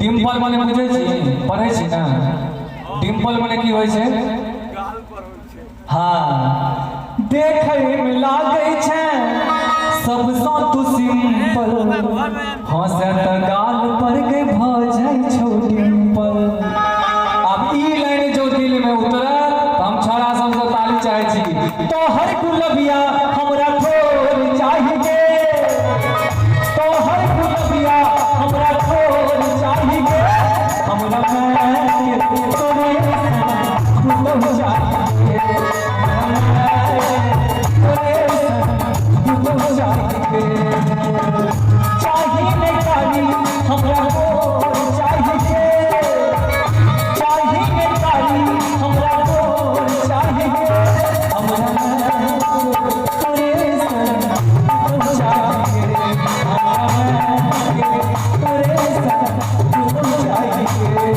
डिम्पल माने बुझे छी पढ़े छी ना डिम्पल माने की होय छै गाल पर होय छै हां देखै में लागै छै सबसँ तू सिंपल हंसे त गाल पर के भ जाय छौ डिम्पल। अब ई लाइन जो दिल में उतरल हम छौड़ा सबसे ताली चाहे छी तो हर गुलबिया हमरा ठोर चाहिए तो हर गुलबिया हमरा ठोर चाहिए हमरा मैं तोरे गुल चाहिए तोरे गुल चाहिए चाहिए नहीं काली हमरा ठोर चाहिए चाहिए काली हमरा ठोर चाहिए हमरा तोरे गुल चाहिए हमरा तोरे